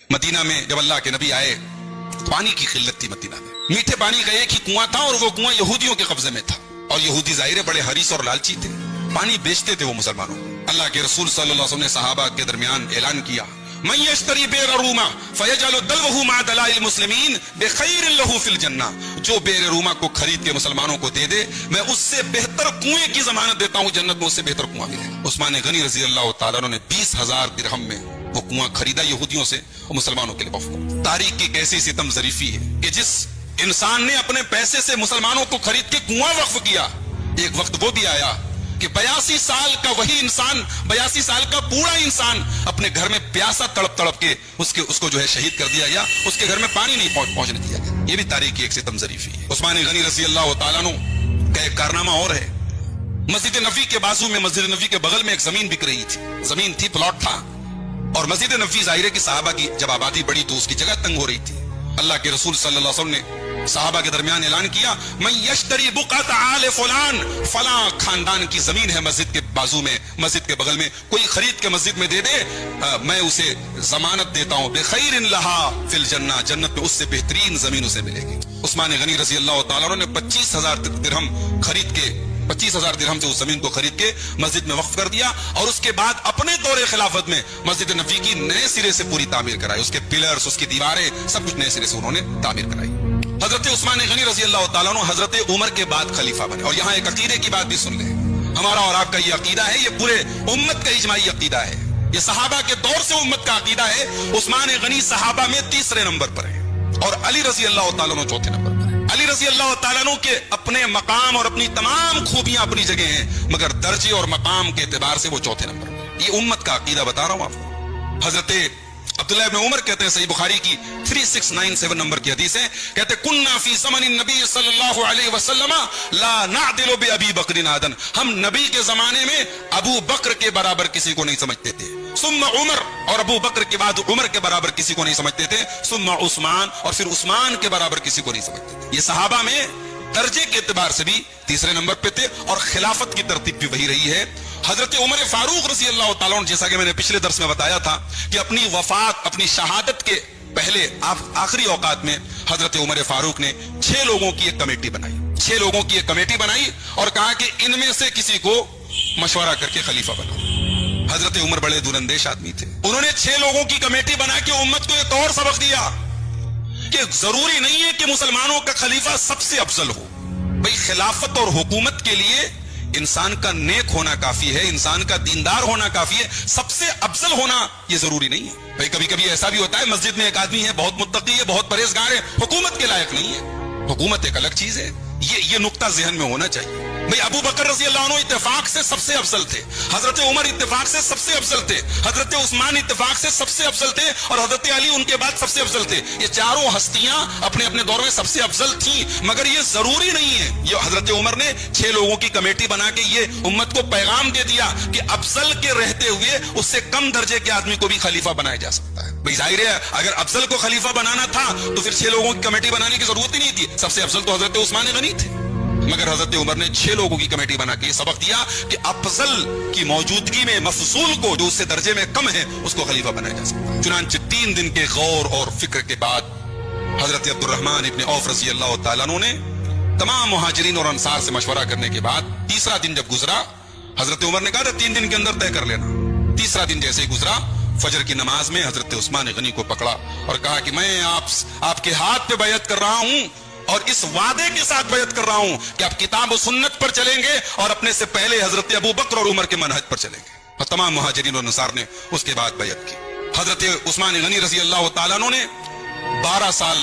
Medina में जब अल्लाह के नबी आए, पानी की किल्लत थी मदीना में। मीठे पानी का एक ही कुआं था और वो कुआं यहूदियों के कब्जे में था, और यहूदी जाहिर है बड़े हरीस और लालची थे, पानी बेचते थे वो मुसलमानों को। अल्लाह के रसूल सल्लल्लाहु अलैहि वसल्लम ने सहाबा के दरमियान ऐलान किया, मैं यश्तरी बेर रूमा फयजअलु दलवहु मा दलाइल मुस्लिमीन बिखैर लहु फिल जन्ना, जो बेर रूमा को खरीद के मुसलमानों को दे दे, मैं उससे बेहतर कुएं की जमानत देता हूं, जन्नत में उससे बेहतर कुआं मिलेगा। उस्मान गनी रजी अल्लाह तआला अन्हु ने 20,000 दिरहम में वो कुआं खरीदा यहूदियों से और मुसलमानों के लिए वक्फ कर। तारीख की कैसी सितम ज़रीफी है कि जिस इंसान ने अपने पैसे से मुसलमानों को खरीद के कुआं वक्फ किया, एक वक्त वो भी आया कि 82 साल का वही इंसान, 82 साल का पूरा इंसान अपने घर में प्यासा तड़प तड़प के उसको जो है शहीद कर दिया गया, उसके घर में पानी नहीं पहुंचने दिया गया। ये भी तारीख की एक सितम ज़रीफी है। उस्मान गनी रजी अल्लाह तआला अन्हु का एक कारनामा और है। मस्जिद नबी के बाजू में, मस्जिद नबी के बगल में एक जमीन बिक रही थी, जमीन थी, प्लॉट था, और मस्जिद नबी जाहिर है कि सहाबा की जब आबादी बढ़ी तो उसकी जगह तंग हो रही थी। अल्लाह के रसूल सल्लल्लाहु अलैहि वसल्लम ने सहाबा के दरमियान ऐलान किया, मैं यश्तरी बुक़अत आले फलान, फला खानदान की जमीन है मस्जिद के बाजू में, मस्जिद के बगल में, कोई खरीद के मस्जिद में दे दे, मैं उसे जमानत देता हूं बेखैरिन लहा फिल जन्ना, जन्नत में उससे बेहतरीन जमीन उसे मिलेगी। उस्मान गनी रजी अल्लाह तआला अन्हु ने 25,000 दिरहम खरीद के, 25,000 दिरहम से उस जमीन को खरीद के मस्जिद में वक्फ कर दिया, और उसके बाद अपने दौरे खिलाफत में मस्जिद नबी की नए सिरे से पूरी तामीर कराई, उसके पिलर्स, उसकी दीवारें, सब कुछ नए सिरे से उन्होंने तामीर कराई। हजरत उस्मान गनी रजी अल्लाह तआला अन्हु हजरत उमर के बाद खलीफा बने। और यहाँ एक अकीदे की बात भी सुन ले, हमारा और आपका ये अकीदा है, ये पूरे उम्मत का इजमाई अकीदा है, ये सहाबा के दौर से उम्मत का अकीदा है। उस्मान गनी सहाबा में 3रे नंबर पर है और अली रजी अल्लाह तआला अन्हु 4थे नंबर पर है। अली रजी अल्लाह तआला अन्हु के अपने मकाम और अपनी तमाम खूबियां अपनी जगह हैं, मगर दर्जे और मकाम के एतबार से वो 4थे नंबर पर। ये उम्मत का अकीदा बता रहा हूं आपको। हजरत अब्दुल्लाह इब्न उमर कहते हैं, सही बुखारी की 3697 नंबर की हदीस है, कहते कुन्ना फी ज़मानिन नबी सल्लल्लाहु अलैहि वसल्लम ला नअदिलु बि अबी बकर आदन, हम नबी के जमाने में अबू बकर के बराबर किसी को नहीं समझते थे। सुम्मा उमर, और अबू बकर के बाद उमर के बराबर किसी को नहीं समझते थे। सुम्मा उस्मान, और फिर उस्मान के बराबर किसी को नहीं समझते थे। ये सहाबा में दर्जे के एतबार से भी 3रे नंबर पे थे, और खिलाफत की तरतीब भी वही रही है। हजरत उमर फारूक रजी अल्लाह तआला अन्हु, जैसा कि मैंने पिछले दर्स में बताया था कि अपनी वफात, अपनी शहादत के पहले आखिरी औकात में हजरत उमर फारूक ने 6 लोगों की एक कमेटी बनाई, 6 लोगों की एक कमेटी बनाई और कहा कि इनमें से किसी को मशवरा करके खलीफा बनाओ। हजरत उमर बड़े दूरंदेश आदमी थे, उन्होंने 6 लोगों की कमेटी बना के उम्मत को एक और सबक दिया कि जरूरी नहीं है कि मुसलमानों का खलीफा सबसे अफजल हो। भाई खिलाफत और हुकूमत के लिए इंसान का नेक होना काफी है, इंसान का दीनदार होना काफी है, सबसे अफजल होना यह जरूरी नहीं है। भाई कभी कभी ऐसा भी होता है, मस्जिद में एक आदमी है, बहुत मुत्तकी है, बहुत परहेजगार है, हुकूमत के लायक नहीं है। हुकूमत एक अलग चीज है, ये नुक्ता ज़हन में होना चाहिए। भाई अबू बकर रज़ी अल्लाह अन्हु इत्तेफाक से सबसे अफजल थे, हजरत उमर इत्तेफाक से सबसे अफजल थे, हजरत उस्मान इत्तेफाक से सबसे अफजल थे, और हजरत अली उनके बाद सबसे अफजल थे। ये चारों हस्तियां अपने अपने दौर में सबसे अफजल थी, मगर ये जरूरी नहीं है। ये हजरत उमर ने 6 लोगों की कमेटी बना के ये उम्मत को पैगाम दे दिया कि अफजल के रहते हुए उससे कम दर्जे के आदमी को भी खलीफा बनाया जा सकता है। भाई जाहिर है अगर अफजल को खलीफा बनाना था तो फिर 6 लोगों की कमेटी बनाने की जरूरत ही नहीं थी, सबसे अफजल तो हजरत उस्मान गनी थे। मगर हजरत उमर ने 6 लोगों की कमेटी बना के सबक दिया कि अफजल की मौजूदगी में मफसूल को, जो उससे दर्जे में कम है, उसको खलीफा बनाया जा सकता है। चुनांचे 3 दिन के गौर और फिक्र के बाद हजरत अब्दुर्रहमान इब्न औफ रज़ी अल्लाह तआला अन्हु ने तमाम मुहाजिरीन और अंसार से मशवरा करने के बाद 3रा दिन जब गुजरा, हजरत उमर ने कहा था 3 दिन के अंदर तय कर लेना। 3रा दिन जैसे ही गुजरा, फजर की नमाज में हजरत उस्मान गनी को पकड़ा और कहा कि मैं आपके हाथ पे बैत कर रहा हूं और इस वादे के साथ बैत कर रहा हूं कि आप किताब और सुन्नत पर चलेंगे और अपने से पहले हजरत अबू बकर और उमर के मनहज पर चलेंगे। और तमाम मुहाजिरीन और अंसार ने उसके बाद बैत की। हजरत उस्मान गनी रजी अल्लाह तआला अन्हु ने 12 साल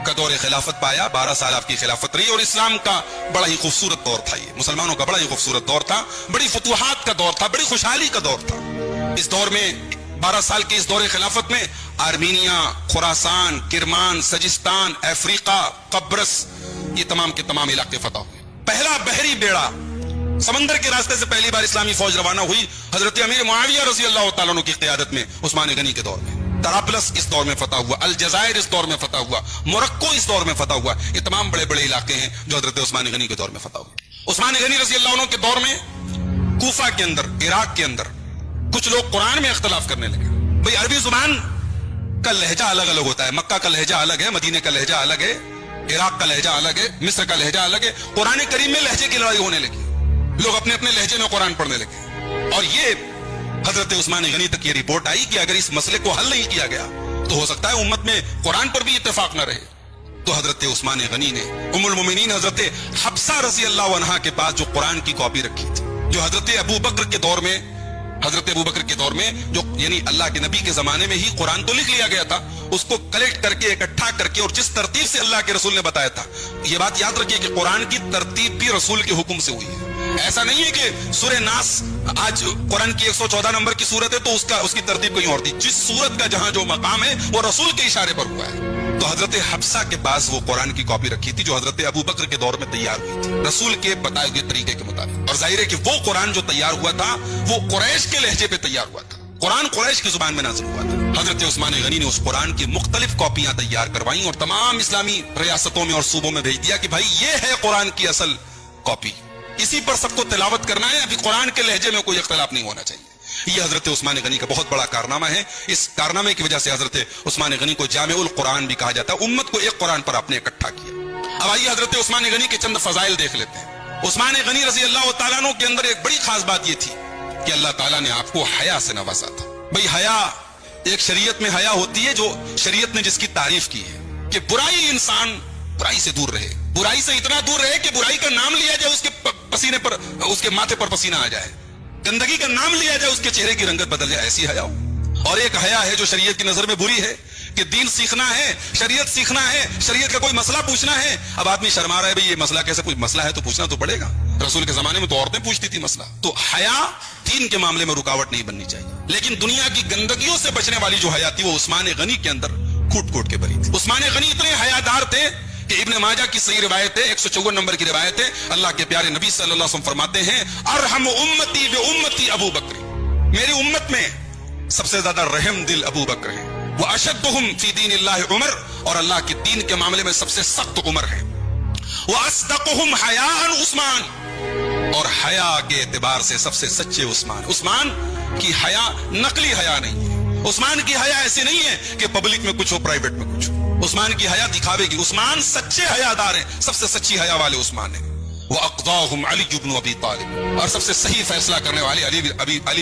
का दौरे खिलाफत पाया, 12 साल आपकी खिलाफत रही, और इस्लाम का बड़ा ही खूबसूरत दौर था। ये मुसलमानों का बड़ा ही खूबसूरत दौर था, बड़ी फतूहात का दौर था, बड़ी खुशहाली का दौर था। इस दौर में 12 साल के इस दौरे खिलाफत में आर्मीनिया, खुरासान, किरमान, सजिस्तान, अफ्रीका, कब्रस, ये तमाम के तमाम इलाके फतह हुए। पहला बहरी बेड़ा, समंदर के रास्ते से पहली बार इस्लामी फौज रवाना हुई हजरत अमीर मुआविया रजी अल्लाह तआला अन्हु की क़ियादत में उस्मान गनी के दौर में। तरापलस इस दौर में फतह हुआ, अलजायर इस दौर में फतह हुआ, मोरक्को इस दौर में फतह हुआ। ये तमाम बड़े बड़े इलाके हैं जो हजरत उस्मान गनी के दौर में फतह हुए। उस्मान गनी रजी अल्लाह अन्हु के दौर में कूफा के अंदर, इराक के अंदर कुछ लोग कुरान में इख्तलाफ करने लगे। भाई अरबी जुबान का लहजा अलग अलग होता है। मक्का का लहजा अलग है, मदीने का लहजा अलग है, इराक का लहजा अलग है, मिस्र का लहजा अलग है। कुरान करीम में लहजे की लड़ाई होने लगी, लोग अपने अपने लहजे में कुरान पढ़ने लगे। और ये हजरत उस्मान गनी तक ये रिपोर्ट आई कि अगर इस मसले को हल नहीं किया गया तो हो सकता है उम्मत में कुरान पर भी इत्तेफाक न रहे। तो हजरत उस्मान गनी ने उम्मुल मोमिनीन हजरत हफ्सा रज़ी अल्लाह अन्हा के पास जो कुरान की कॉपी रखी थी, जो हजरत अबू बकर के दौर में, हजरत अबू बकर के दौर में जो यानी अल्लाह के नबी के जमाने में ही कुरान तो लिख लिया गया था, उसको कलेक्ट करके इकट्ठा करके और जिस तरतीब से अल्लाह के रसूल ने बताया था, ये बात याद रखिए कि कुरान की तरतीब भी रसूल के हुक्म से हुई है। ऐसा नहीं है कि सूरह नास आज कुरान की 114 नंबर की सूरत है तो उसकी तरतीब कहीं और थी। जिस सूरत का जहां जो मकाम है वो रसूल के इशारे पर हुआ है। तो हजरत हफ्सा के पास वो कुरान की कॉपी रखी थी जो हजरत अबू बकर के दौर में तैयार हुई थी रसूल के बताए हुए तरीके के मुताबिक। और जाहिर है कि वो कुरान जो तैयार हुआ था वो कुरैश के लहजे पे तैयार हुआ था, कुरान कुरैश की जुबान में नाज़िल हुआ था। हजरत उस्मान गनी ने उस कुरान की मुख्तलिफ कॉपियां तैयार करवाई और तमाम इस्लामी रियासतों में और सूबों में भेज दिया कि भाई ये है कुरान की असल कॉपी, इसी पर सबको तिलावत करना है, अभी कुरान के लहजे में कोई इख्तिलाफ नहीं होना चाहिए। ये हजरत उस्मान गनी का बहुत बड़ा कारनामा है। इस कारनामे की वजह से हजरत उस्मान गनी को जामिउल कुरान भी कहा जाता है। उम्मत को एक कुरान पर आपने इकट्ठा किया। अब आइए हजरत उस्मान गनी के चंद फजाइल देख लेते हैं। उस्मान गनी रज़ी अल्लाह तआला अन्हु के अंदर एक बड़ी खास बात यह थी कि अल्लाह ताला ने आपको हया से नवाजा था। भाई हया एक शरीयत में हया होती है जो शरीयत ने जिसकी तारीफ की है कि बुराई, इंसान बुराई से दूर रहे, बुराई से इतना दूर रहे कि बुराई का नाम लिया जाए उसके पसीने पर, उसके माथे पर पसीना आ जाए, गंदगी का नाम लिया जाए उसके चेहरे की रंगत बदल जाए, ऐसी हया हो। और एक हया है जो शरीयत की नजर में बुरी है कि दीन सीखना है, शरीयत सीखना है, शरीयत का कोई मसला पूछना है। अब आदमी शर्मा रहा है, भाई ये मसला कैसे, कोई मसला है तो पूछना तो पड़ेगा। रसूल के जमाने में तो औरतें पूछती थी मसला। तो हया दीन के मामले में रुकावट नहीं बननी चाहिए। लेकिन दुनिया की गंदगियों से बचने वाली जो हया थी वो उस्मान गनी के अंदर कूट कूट के भरी थी। उस्मान गनी इतने हयादार थे कि इब्ने माजा की सही रिवायत है, 154 नंबर की रिवायत है, अल्लाह के प्यारे नबी सल्लल्लाहु अलैहि वसल्लम फरमाते हैं अरहम उम्मती बि उम्मती अबू बकर, मेरी उम्मत में सबसे ज्यादा रहम दिल अबू बकर है। वो अशद्दुहुम फी दीनिल्लाहि उमर, और अल्लाह के दीन के मामले में सबसे सख्त उमर है। वो अस्दकुहुम हयाअन उस्मान, और हया के एतबार से सबसे सच्चे उस्मान। उस्मान की हया नकली हया नहीं है। उस्मान की हया ऐसी नहीं है कि पब्लिक में कुछ हो प्राइवेट में कुछ हो। उस्मान की हया दिखावे की। उस्मान सच्चे हयादार हैं, सबसे सच्ची हया वाले उस्मान है। वो अक़ज़ाहुम अली इब्न अबी तालिब, और सबसे सही फैसला करने वाले अली बिन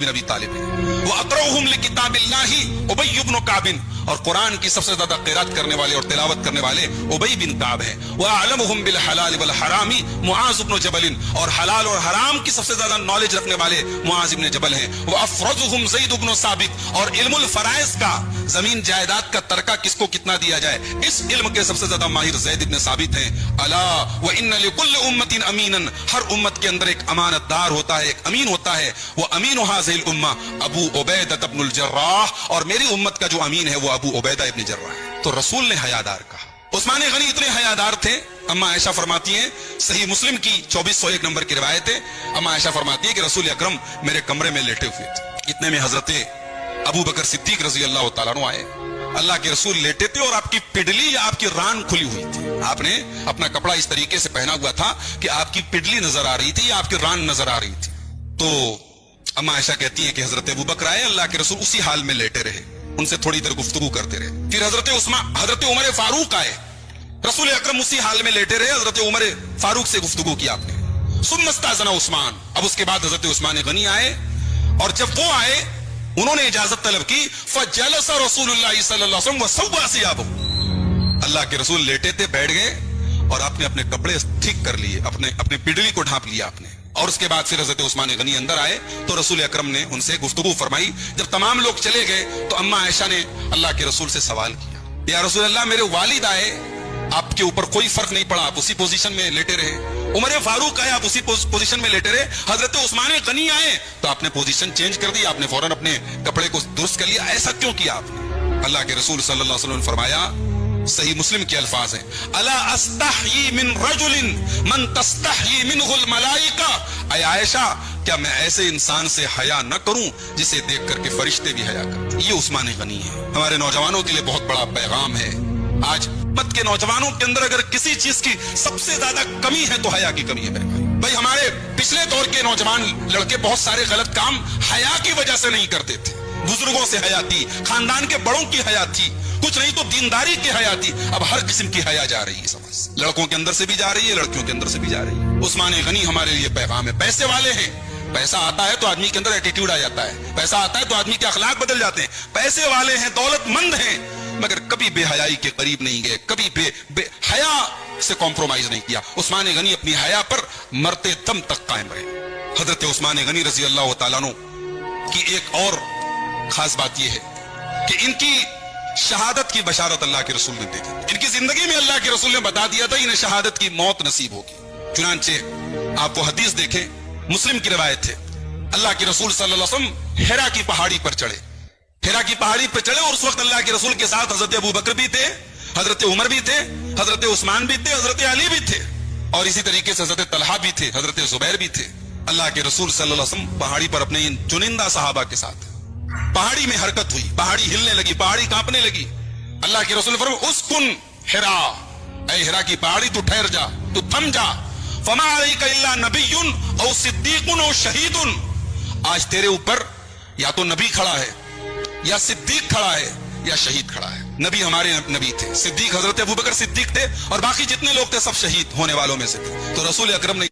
अबी तालिब है। वो अक़रउहुम लिकिताबिल्लाहि उबय इब्न काब, और कुरान की सबसे ज्यादा क़िराअत करने वाले और तिलावत करने वाले उबय बिन काब है। वो अअलमुहुम बिल हलाल वल हरामी मुआज़ इब्न जबल, और हलाल और हराम की सबसे ज्यादा नॉलेज रखने वाले मुआज़ इब्न जबल हैं। वो अफ़रज़ुहुम ज़ैद इब्न साबित, और इल्मुल फ़राइज़ का, जमीन जायदाद का तरका किसको कितना दिया जाए, इस इल्म के सबसे ज्यादा माहिर ज़ैद इब्न साबित हैं। अला व इन्ना लिकुल्लि उम्मतिन अमीनन, हर उम्मत के अंदर एक अमानतदार होता है, एक अमीन होता है। वो अमीन हाज़िल उम्मा अबू उबैदा इब्नुल जर्राह, और मेरी उम्मत का जो अमीन है वो अबू उबैदा इब्न जर्राह है। तो रसूल ने हयादार कहा। उस्मान गनी इतने हयादार थे, अम्मा आयशा फरमाती हैं, सही मुस्लिम की 2401 नंबर की रिवायत है, अम्मा आयशा फरमाती है कि रसूल अकरम मेरे कमरे में लेटे हुए थे। इतने में हजरत अबू बकर सिद्दीक रज़ी अल्लाह तआला अन्हु आए। अल्लाह के रसूल लेटे थे और आपकी पिडली या आपकी रान खुली हुई थी। आपने अपना कपड़ा इस तरीके से पहना हुआ था कि आपकी पिडली नजर आ रही थी या आपकी रान नजर आ रही थी। तो अम्मा आयशा कहती है कि हजरत अबू बकर आए, अल्लाह के रसूल उसी हाल में लेटे रहे, उनसे थोड़ी देर गुफ्तगू करते रहे। फिर हजरत उमर फारूक आए, रसूल अकरम उसी हाल में लेटे रहे, हजरत उमर फारूक से गुफ्तगू की आपने। सुम्मस्ताज़ना उस्मान, अब उसके बाद हजरत उस्मान गनी आए, और जब वो आए उन्होंने इजाजत तलब की। फजलस रसूलुल्लाह सल्लल्लाहु अलैहि वसल्लम वसव्वा सियाबहु, अल्लाह के रसूल लेटे थे, बैठ गए और आपने अपने कपड़े ठीक कर लिए, अपने पिडली को ढांप लिया आपने। और उसके बाद फिर हजरत उस्मान गनी अंदर आए तो रसूल अकरम ने उनसे गुफ्तगू फरमाई। जब तमाम लोग चले गए तो अम्मा आयशा ने अल्लाह के रसूल से सवाल किया, या रसूल अल्लाह मेरे वालिद आए, आपके ऊपर कोई फर्क नहीं पड़ा, आप उसी पोजीशन में लेटे रहे। उमर फारूक आए, आप उसी पोजीशन में लेटे रहे। हजरत उस्मान गनी आए तो आपने पोजीशन चेंज कर दी, आपने फौरन अपने कपड़े को दुरुस्त कर लिया। ऐसा क्यों किया आपने? अल्लाह के रसूल सल्लल्लाहु अलैहि वसल्लम ने फरमाया, सही मुस्लिम के अल्फाज हैं, अला अस्तहयी मिन रजुलिन मन तस्तहयी मिनहुल मलाइका, ऐ आयशा क्या मैं ऐसे इंसान से हया न करूं जिसे देख करके फरिश्ते भी हया करते। ये उस्मान गनी है। हमारे नौजवानों के लिए बहुत बड़ा पैगाम है। आज मत के नौजवानों के अंदर अगर किसी चीज की सबसे ज्यादा कमी है तो हया की कमी है मेरे भाई। भाई हमारे पिछले दौर के नौजवान लड़के बहुत सारे गलत काम हया की वजह से नहीं करते थे, बुजुर्गों से हया थी, खानदान के बड़ों की हया थी, कुछ नहीं तो दीनदारी की हया थी। अब हर किस्म की हया जा रही है समझ, लड़कों के अंदर से भी जा रही है, लड़कियों के अंदर से भी जा रही है। उस्मान गनी हमारे लिए पैगाम है। पैसे वाले हैं, पैसा आता है तो आदमी के अंदर एटीट्यूड आ जाता है, पैसा आता है तो आदमी के अखलाक बदल जाते हैं। पैसे वाले हैं, दौलतमंद हैं, मगर कभी बेहयाई के करीब नहीं गए, कभी हया से कॉम्प्रोमाइज नहीं किया। उस्मान गनी अपनी हया पर मरते दम तक कायम रहे। हजरत उस्मान गनी रजी अल्लाह तआला अन्हु की एक और खास बात यह है कि इनकी शहादत की बशारत अल्लाह के रसूल ने दी थी। इनकी जिंदगी में अल्लाह के रसूल ने बता दिया था इन्हें शहादत की मौत नसीब होगी। चुनांचे आप वो हदीस देखें, मुस्लिम की रिवायत है, अल्लाह के रसूल सल्लल्लाहु अलैहि वसल्लम हिरा की पहाड़ी पर चढ़े, हिरा की पहाड़ी पर चढ़े और उस वक्त अल्लाह के रसूल के साथ हजरत अबू बकर भी थे, हजरत उमर भी थे, हजरत उस्मान भी थे, हजरत अली भी थे, और इसी तरीके से हजरत तलहा भी थे, हजरत जुबैर भी थे। अल्लाह के रसूल सल्लल्लाहु अलैहि वसल्लम पहाड़ी पर अपने इन चुनिंदा सहाबा के साथ, पहाड़ी में हरकत हुई, पहाड़ी हिलने लगी, पहाड़ी कांपने लगी। अल्लाह के रसूल फरमाए उस्कुन हिरा, ऐ हिरा की पहाड़ी तू ठहर जा, तू थम जा। फमा अलैका इल्ला नबियुन औ सिद्दीकुन औ शहीदुन, आज तेरे ऊपर या तो नबी खड़ा है, या सिद्दीक खड़ा है, या शहीद खड़ा है। नबी हमारे नबी थे, सिद्दीक हजरत अबू बकर सिद्दीक थे, और बाकी जितने लोग थे सब शहीद होने वालों में से थे। तो रसूल अकरम ने